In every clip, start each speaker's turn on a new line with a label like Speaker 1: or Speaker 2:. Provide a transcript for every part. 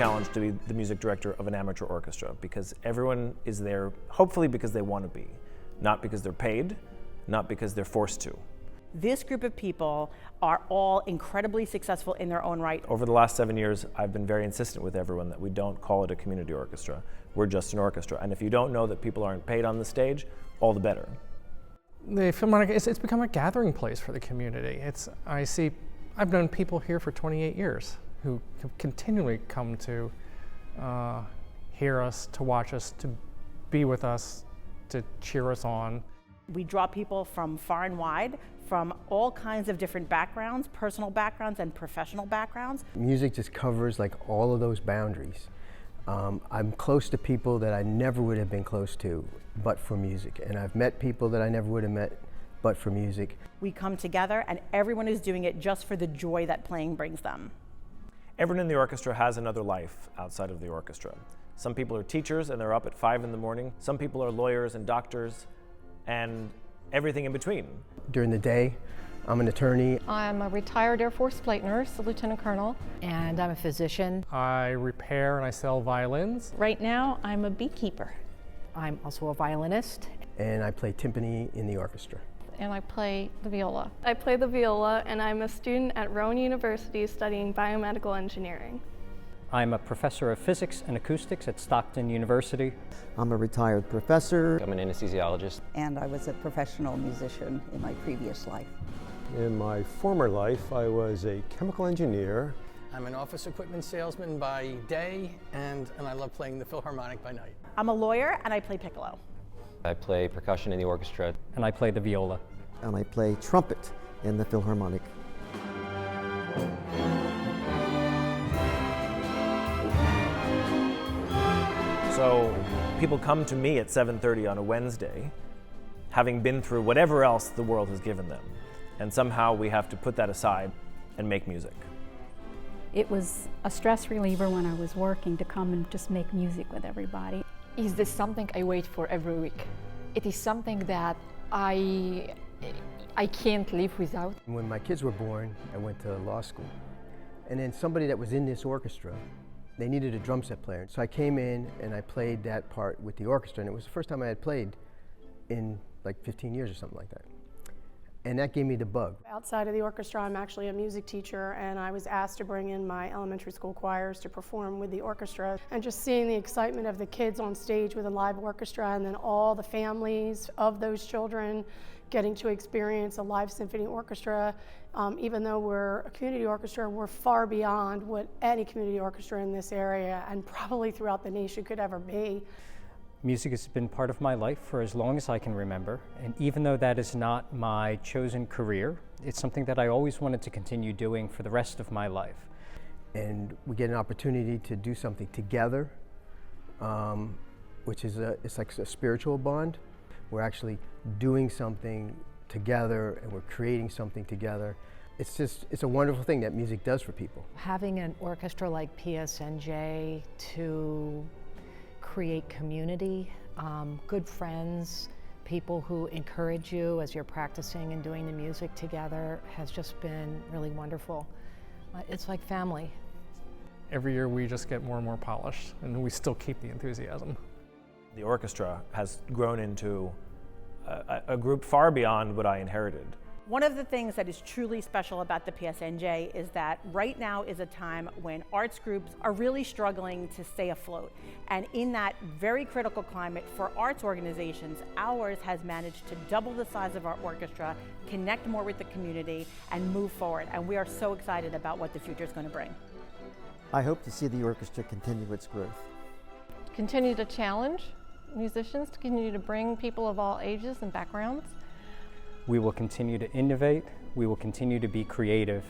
Speaker 1: challenge to be the music director of an amateur orchestra, because everyone is there, hopefully because they want to be, not because they're paid, not because they're forced to.
Speaker 2: This group of people are all incredibly successful in their own right.
Speaker 1: Over the last 7 years, I've been very insistent with everyone that we don't call it a community orchestra. We're just an orchestra. And if you don't know that people aren't paid on the stage, all the better.
Speaker 3: The Philharmonic, it's become a gathering place for the community. I've known people here for 28 years who have continually come to hear us, to watch us, to be with us, to cheer us on.
Speaker 2: We draw people from far and wide, from all kinds of different backgrounds, personal backgrounds and professional backgrounds.
Speaker 4: Music just covers like all of those boundaries. I'm close to people that I never would have been close to but for music, and I've met people that I never would have met but for music.
Speaker 2: We come together and everyone is doing it just for the joy that playing brings them.
Speaker 1: Everyone in the orchestra has another life outside of the orchestra. Some people are teachers and they're up at 5 in the morning. Some people are lawyers and doctors and everything in between.
Speaker 4: During the day, I'm an attorney.
Speaker 5: I'm a retired Air Force flight nurse, a lieutenant colonel.
Speaker 6: And I'm a physician.
Speaker 3: I repair and I sell violins.
Speaker 7: Right now, I'm a beekeeper.
Speaker 6: I'm also a violinist.
Speaker 4: And I play timpani in the orchestra.
Speaker 5: And I play the viola.
Speaker 8: I play the viola, and I'm a student at Rowan University studying biomedical engineering.
Speaker 9: I'm a professor of physics and acoustics at Stockton University.
Speaker 10: I'm a retired professor.
Speaker 11: I'm an anesthesiologist.
Speaker 12: And I was a professional musician in my previous life.
Speaker 13: In my former life, I was a chemical engineer.
Speaker 14: I'm an office equipment salesman by day, and I love playing the Philharmonic by night.
Speaker 2: I'm a lawyer and I play piccolo.
Speaker 11: I play percussion in the orchestra.
Speaker 9: And I play the viola.
Speaker 10: And I play trumpet in the Philharmonic.
Speaker 1: So people come to me at 7:30 on a Wednesday, having been through whatever else the world has given them. And somehow we have to put that aside and make music.
Speaker 15: It was a stress reliever when I was working to come and just make music with everybody.
Speaker 16: Is this something I wait for every week? It is something that I can't live without.
Speaker 4: When my kids were born, I went to law school. And then somebody that was in this orchestra, they needed a drum set player. So I came in and I played that part with the orchestra, and it was the first time I had played in like 15 years or something like that. And that gave me the bug.
Speaker 8: Outside of the orchestra, I'm actually a music teacher, and I was asked to bring in my elementary school choirs to perform with the orchestra. And just seeing the excitement of the kids on stage with a live orchestra, and then all the families of those children getting to experience a live symphony orchestra. Even though we're a community orchestra, we're far beyond what any community orchestra in this area and probably throughout the nation could ever be.
Speaker 9: Music has been part of my life for as long as I can remember, and even though that is not my chosen career, it's something that I always wanted to continue doing for the rest of my life.
Speaker 4: And we get an opportunity to do something together, which is it's like a spiritual bond. We're actually doing something together and we're creating something together. It's a wonderful thing that music does for people.
Speaker 6: Having an orchestra like PSNJ to create community, good friends, people who encourage you as you're practicing and doing the music together has just been really wonderful. It's like family.
Speaker 3: Every year we just get more and more polished, and we still keep the enthusiasm.
Speaker 1: The orchestra has grown into a group far beyond what I inherited.
Speaker 2: One of the things that is truly special about the PSNJ is that right now is a time when arts groups are really struggling to stay afloat. And in that very critical climate for arts organizations, ours has managed to double the size of our orchestra, connect more with the community, and move forward. And we are so excited about what the future is going to bring.
Speaker 10: I hope to see the orchestra continue its growth.
Speaker 5: Continue to challenge musicians, to continue to bring people of all ages and backgrounds.
Speaker 9: We will continue to innovate, we will continue to be creative,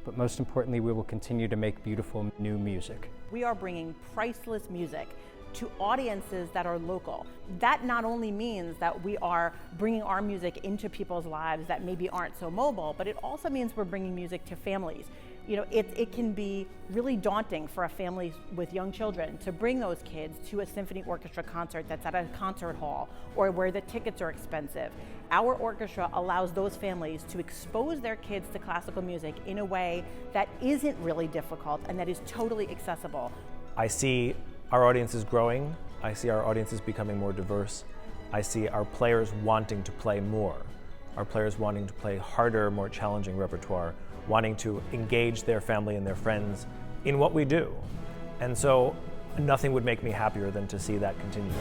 Speaker 9: but most importantly, we will continue to make beautiful new music.
Speaker 2: We are bringing priceless music to audiences that are local. That not only means that we are bringing our music into people's lives that maybe aren't so mobile, but it also means we're bringing music to families. You know, it can be really daunting for a family with young children to bring those kids to a symphony orchestra concert that's at a concert hall or where the tickets are expensive. Our orchestra allows those families to expose their kids to classical music in a way that isn't really difficult and that is totally accessible.
Speaker 1: I see our audiences growing. I see our audiences becoming more diverse. I see our players wanting to play more. Our players wanting to play harder, more challenging repertoire, wanting to engage their family and their friends in what we do. And so nothing would make me happier than to see that continue.